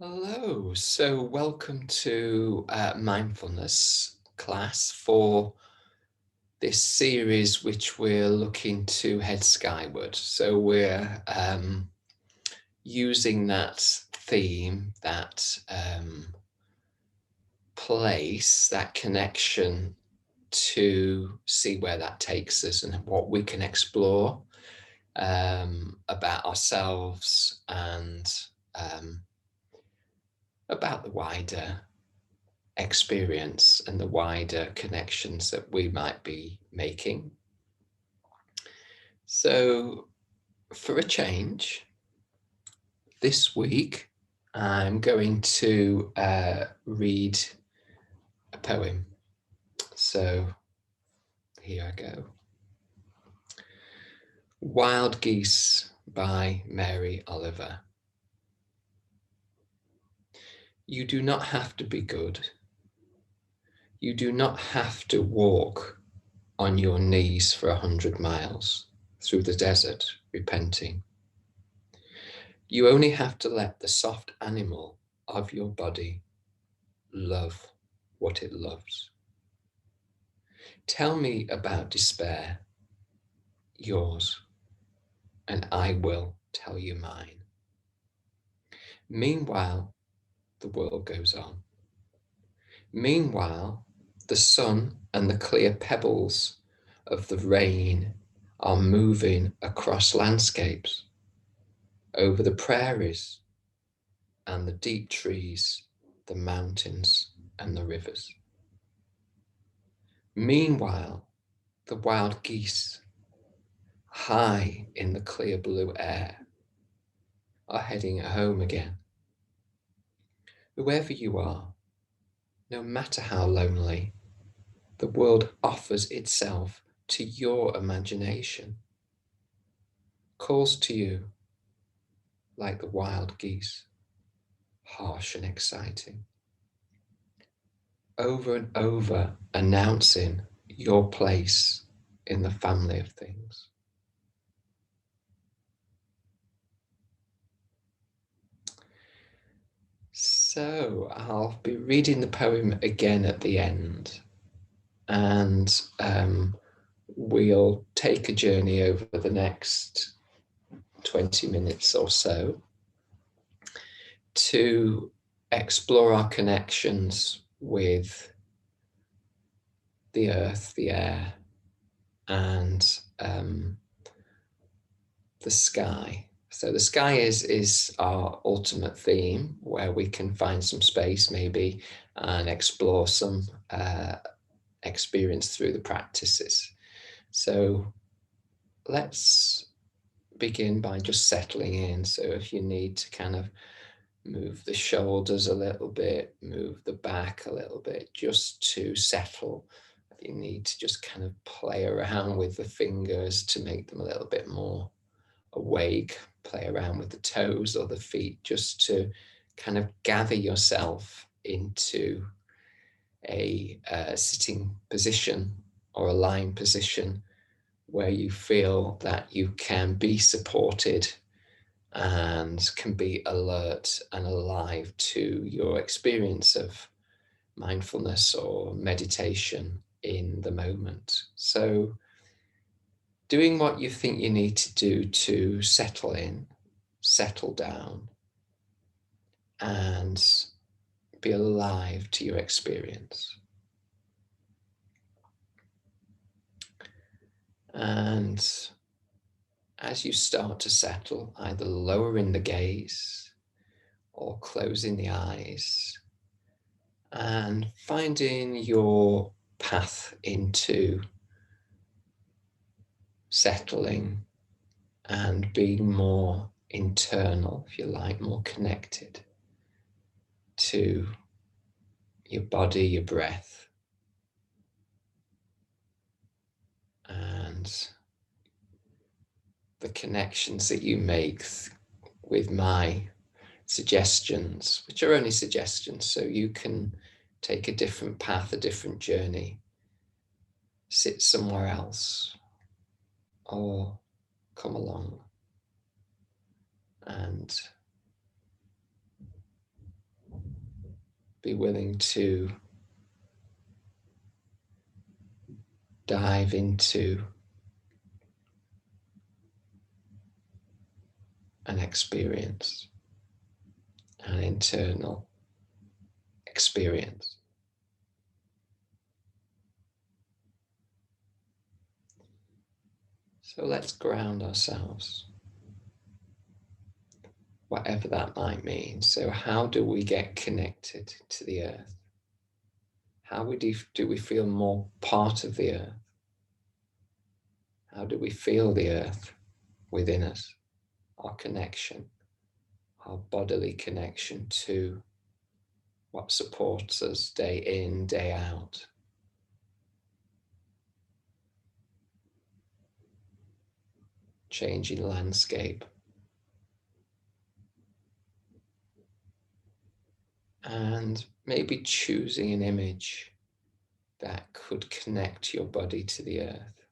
Hello, so welcome to mindfulness class for this series, which we're looking to head skyward. So we're using that theme, that place, that connection to see where that takes us and what we can explore about ourselves and about the wider experience and the wider connections that we might be making. So, for a change, this week I'm going to read a poem. So, here I go. Wild Geese by Mary Oliver. You do not have to be good. You do not have to walk on your knees for 100 miles through the desert, repenting. You only have to let the soft animal of your body love what it loves. Tell me about despair, yours, and I will tell you mine. Meanwhile, the world goes on. Meanwhile, the sun and the clear pebbles of the rain are moving across landscapes, over the prairies and the deep trees, the mountains and the rivers. Meanwhile, the wild geese, high in the clear blue air, are heading home again. Whoever you are, no matter how lonely, the world offers itself to your imagination, calls to you like the wild geese, harsh and exciting, over and over announcing your place in the family of things. So I'll be reading the poem again at the end, and we'll take a journey over the next 20 minutes or so to explore our connections with the earth, the air, and the sky. So the sky is our ultimate theme, where we can find some space maybe and explore some experience through the practices. So let's begin by just settling in. So if you need to kind of move the shoulders a little bit, move the back a little bit, just to settle. You need to just kind of play around with the fingers to make them a little bit more awake, play around with the toes or the feet, just to kind of gather yourself into a sitting position or a lying position where you feel that you can be supported and can be alert and alive to your experience of mindfulness or meditation in the moment. So doing what you think you need to do to settle in, settle down, and be alive to your experience. And as you start to settle, either lowering the gaze or closing the eyes and finding your path into settling and being more internal, if you like, more connected to your body, your breath, and the connections that you make with my suggestions, which are only suggestions, so you can take a different path, a different journey, sit somewhere else, or come along and be willing to dive into an experience, an internal experience. So let's ground ourselves, whatever that might mean. So how do we get connected to the earth? How do we feel more part of the earth? How do we feel the earth within us? Our connection, our bodily connection to what supports us day in, day out. Changing landscape. And maybe choosing an image that could connect your body to the earth.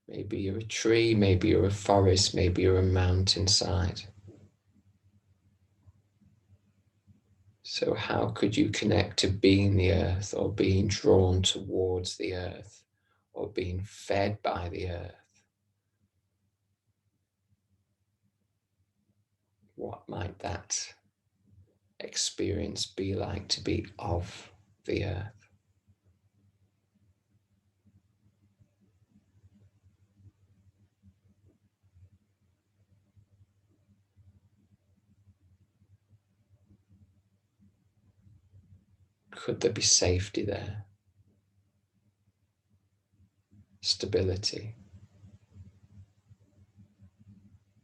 Maybe you're a tree, maybe you're a forest, maybe you're a mountainside. So how could you connect to being the earth, or being drawn towards the earth, or being fed by the earth? What might that experience be like, to be of the earth? Could there be safety there? Stability?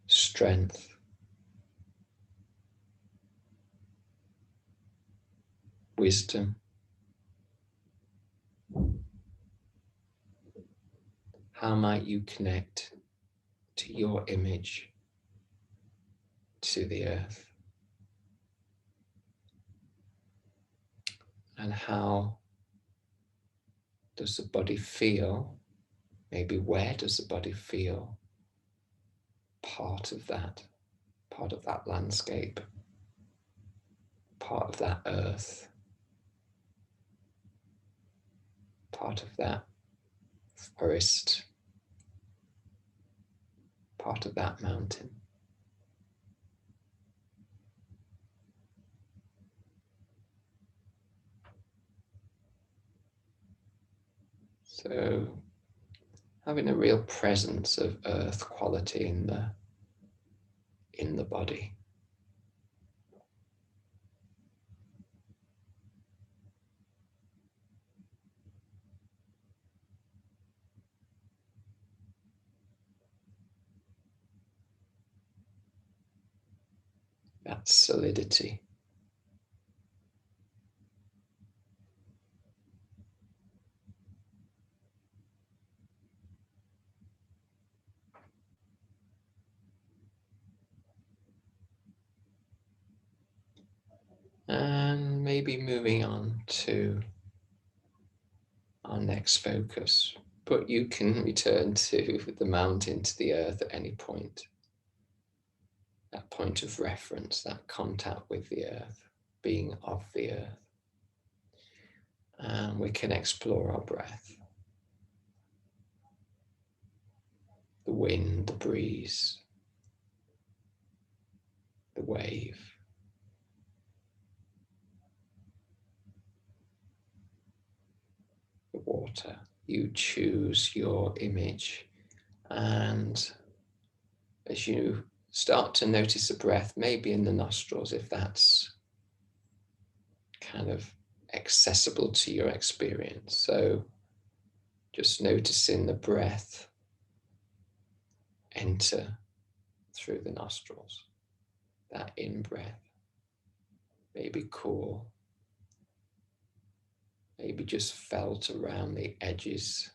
Strength? Wisdom? How might you connect to your image to the earth? And how does the body feel? Maybe where does the body feel part of that landscape, part of that earth, part of that forest, part of that mountain? So having a real presence of earth quality in the body. That solidity. And maybe moving on to our next focus, but you can return to the mountain, to the earth at any point. That point of reference, that contact with the earth, being of the earth. And we can explore our breath. The wind, the breeze, the wave. The water. You choose your image, and as you start to notice the breath, maybe in the nostrils, if that's kind of accessible to your experience. So just noticing the breath enter through the nostrils, that in breath, maybe cool, maybe just felt around the edges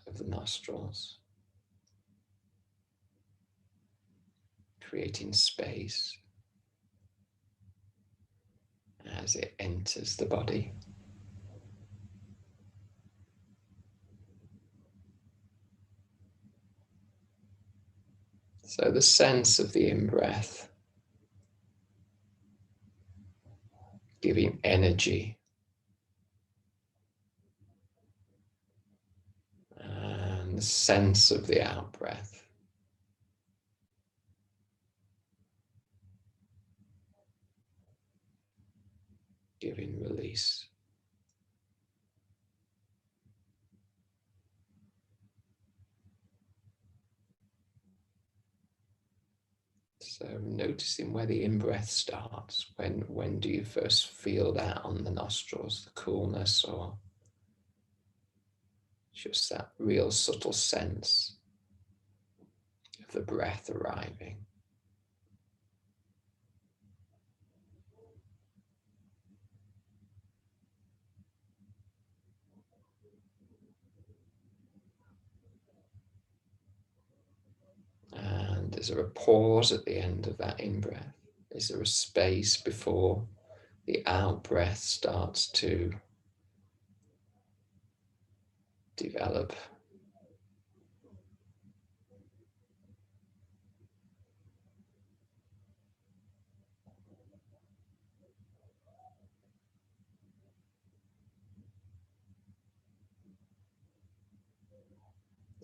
of the nostrils, creating space as it enters the body. So the sense of the in-breath giving energy and the sense of the out breath, giving release. So noticing where the in-breath starts. When do you first feel that on the nostrils, the coolness, or just that real subtle sense of the breath arriving? And is there a pause at the end of that in-breath? Is there a space before the out-breath starts to develop?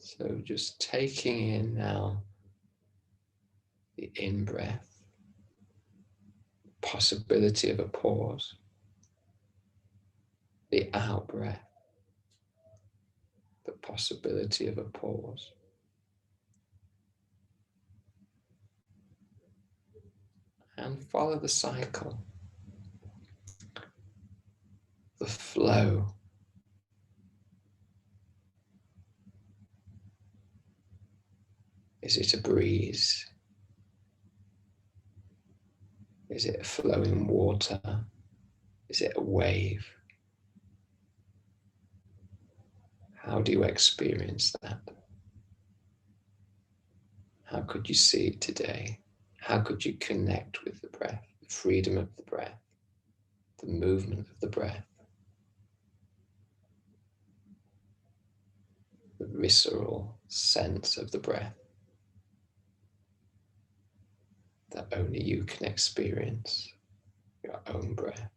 So just taking in now the in-breath, possibility of a pause, the out-breath, the possibility of a pause. And follow the cycle, the flow. Is it a breeze? Is it a flowing water? Is it a wave? How do you experience that? How could you see it today? How could you connect with the breath, the freedom of the breath, the movement of the breath, the visceral sense of the breath that only you can experience, your own breath?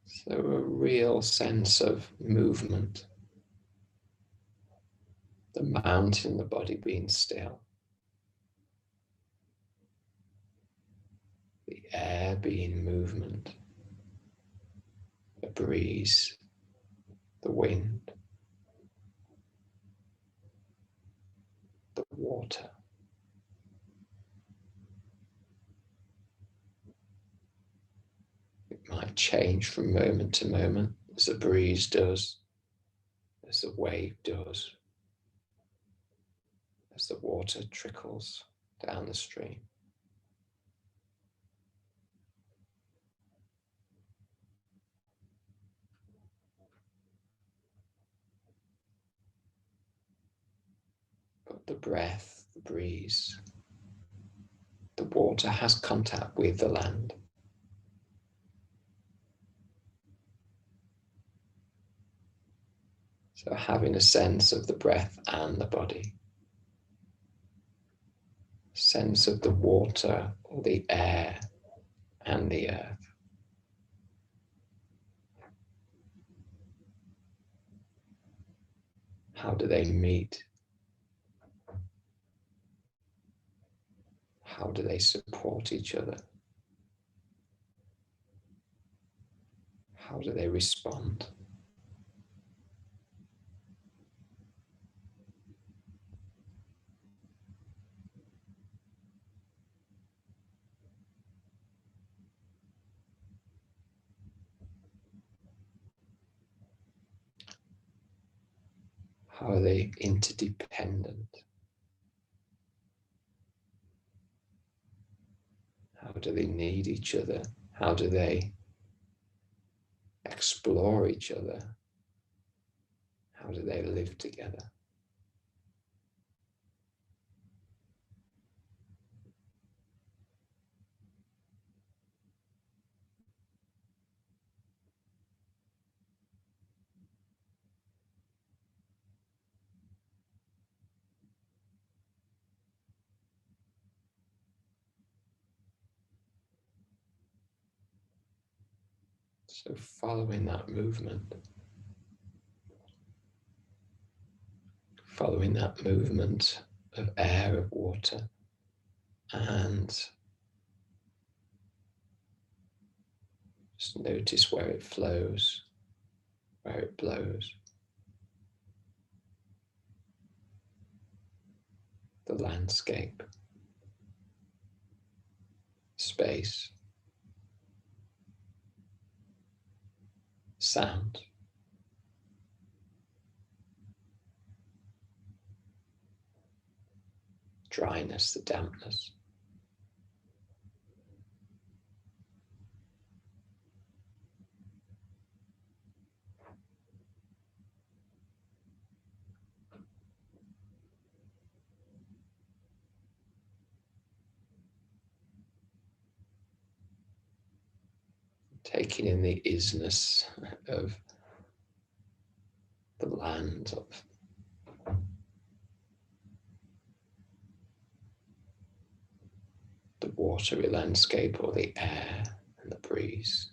So a real sense of movement, the mountain in the body being still, the air being movement, the breeze, the wind, the water. It might change from moment to moment as the breeze does, as the wave does, as the water trickles down the stream. But the breath, the breeze, the water has contact with the land. So having a sense of the breath and the body, sense of the water or the air and the earth. How do they meet? How do they support each other? How do they respond? How are they interdependent? How do they need each other? How do they explore each other? How do they live together? So following that movement, of air, of water, and just notice where it flows, where it blows, the landscape, space, sound. Dryness, the dampness. Taking in the isness of the land, of the watery landscape, or the air and the breeze.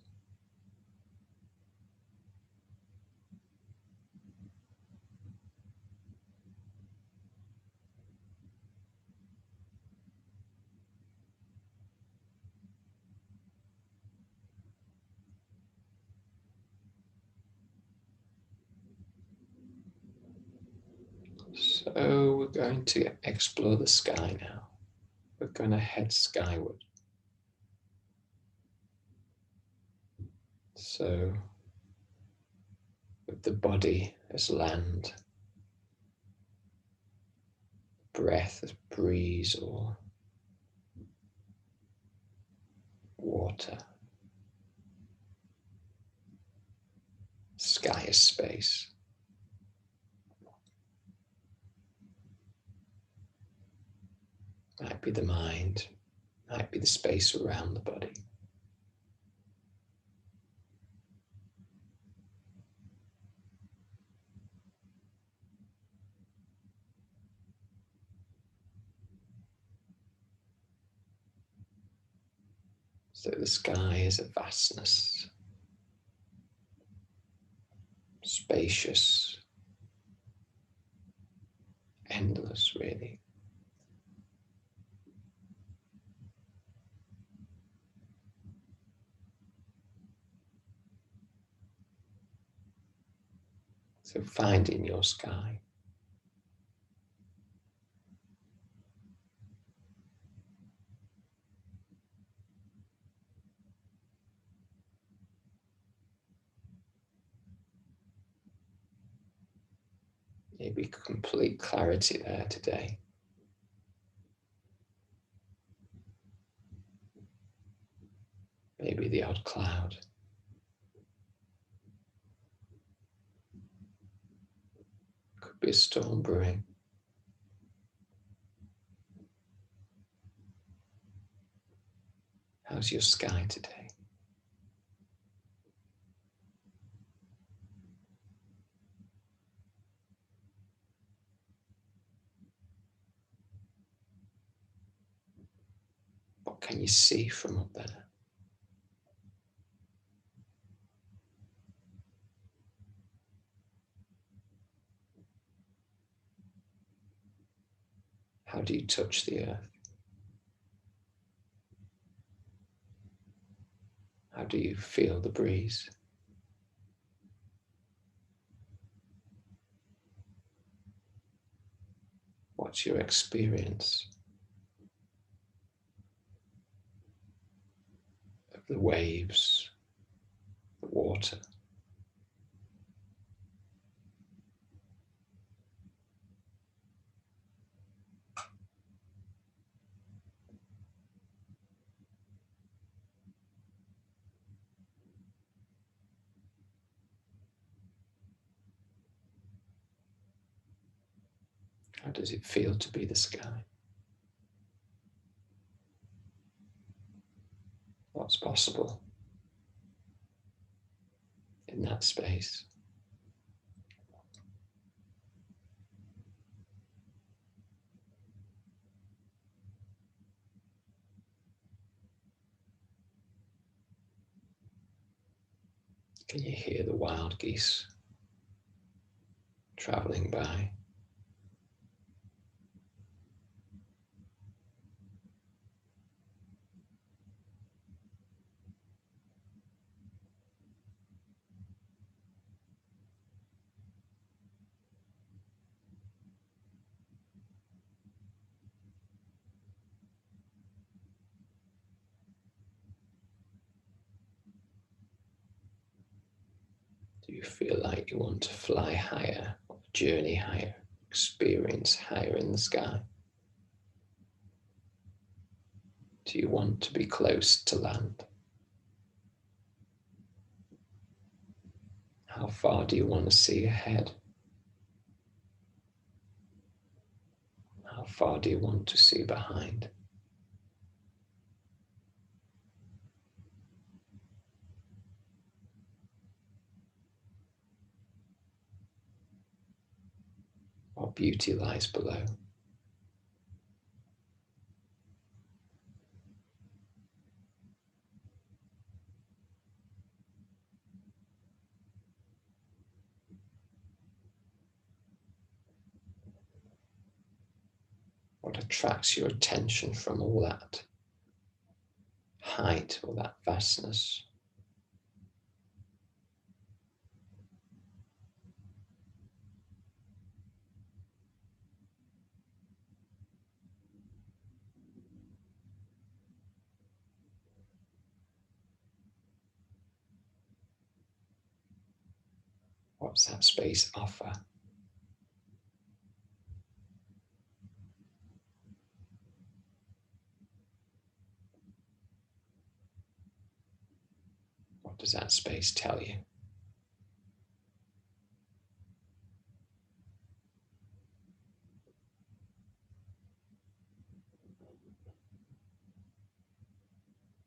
So we're going to explore the sky now. We're going to head skyward. So with the body as land, breath as breeze or water, sky as space. Might be the mind, might be the space around the body. So the sky is a vastness, spacious, endless, really. So finding your sky. Maybe complete clarity there today. Maybe the odd cloud. Could be a storm brewing. How's your sky today? What can you see from up there? How do you touch the earth? How do you feel the breeze? What's your experience of the waves, the water? How does it feel to be the sky? What's possible in that space? Can you hear the wild geese traveling by? Do you feel like you want to fly higher, or journey higher, experience higher in the sky? Do you want to be close to land? How far do you want to see ahead? How far do you want to see behind? What beauty lies below? What attracts your attention from all that height or that vastness? What's that space offer? What does that space tell you?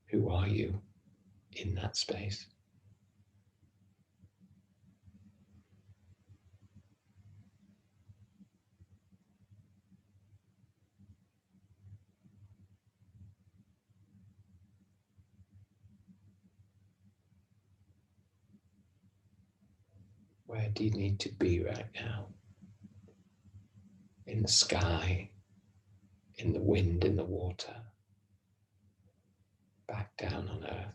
Who are you in that space? Where do you need to be right now? In the sky, in the wind, in the water, back down on earth.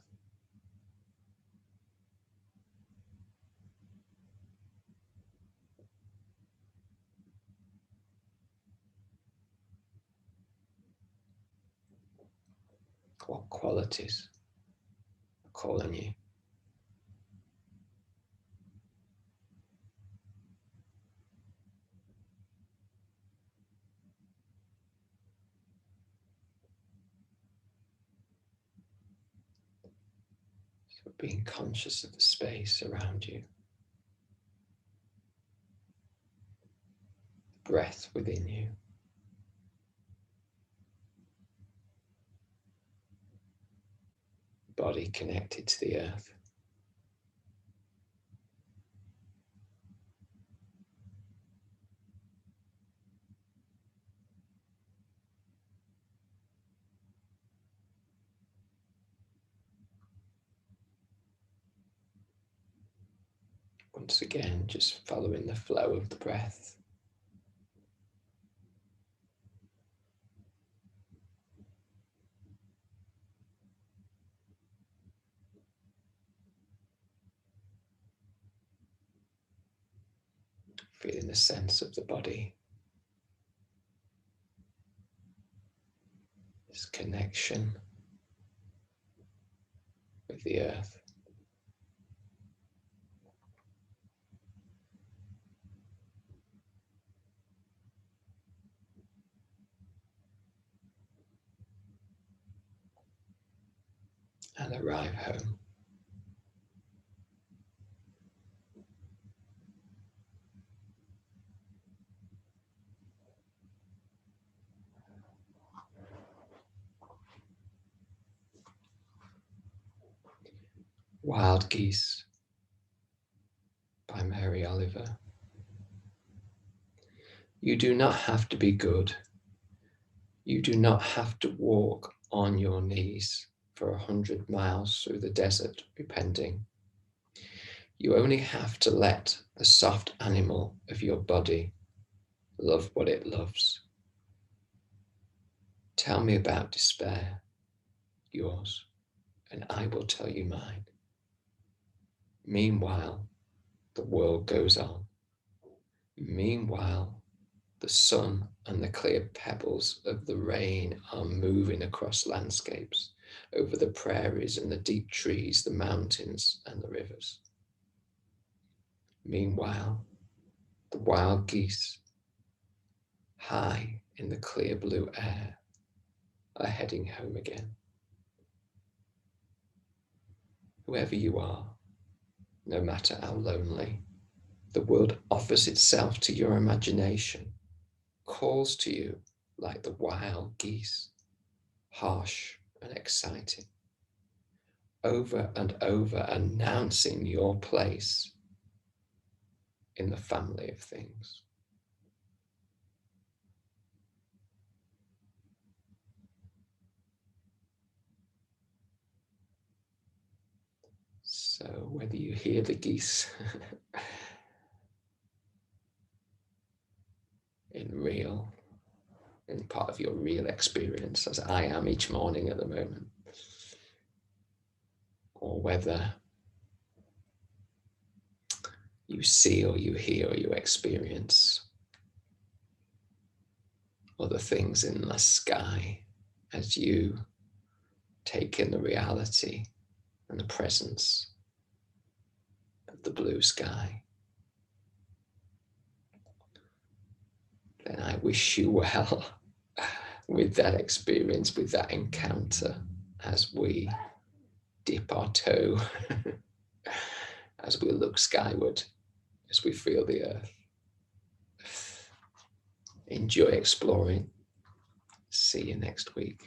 What qualities are calling you? So being conscious of the space around you, the breath within you, body connected to the earth. Once again, just following the flow of the breath. Feeling the sense of the body, this connection with the earth. And arrive home. Wild Geese by Mary Oliver. You do not have to be good. You do not have to walk on your knees for 100 miles through the desert repenting. You only have to let the soft animal of your body love what it loves. Tell me about despair, yours, and I will tell you mine. Meanwhile, the world goes on. Meanwhile, the sun and the clear pebbles of the rain are moving across landscapes, over the prairies and the deep trees, the mountains and the rivers. Meanwhile, the wild geese, high in the clear blue air, are heading home again. Whoever you are, no matter how lonely, the world offers itself to your imagination, calls to you like the wild geese, harsh and exciting, over and over announcing your place in the family of things. So whether you hear the geese in part of your real experience, as I am each morning at the moment, or whether you see or you hear or you experience other things in the sky as you take in the reality and the presence of the blue sky, then I wish you well with that experience, with that encounter, as we dip our toe, as we look skyward, as we feel the earth. Enjoy exploring. See you next week.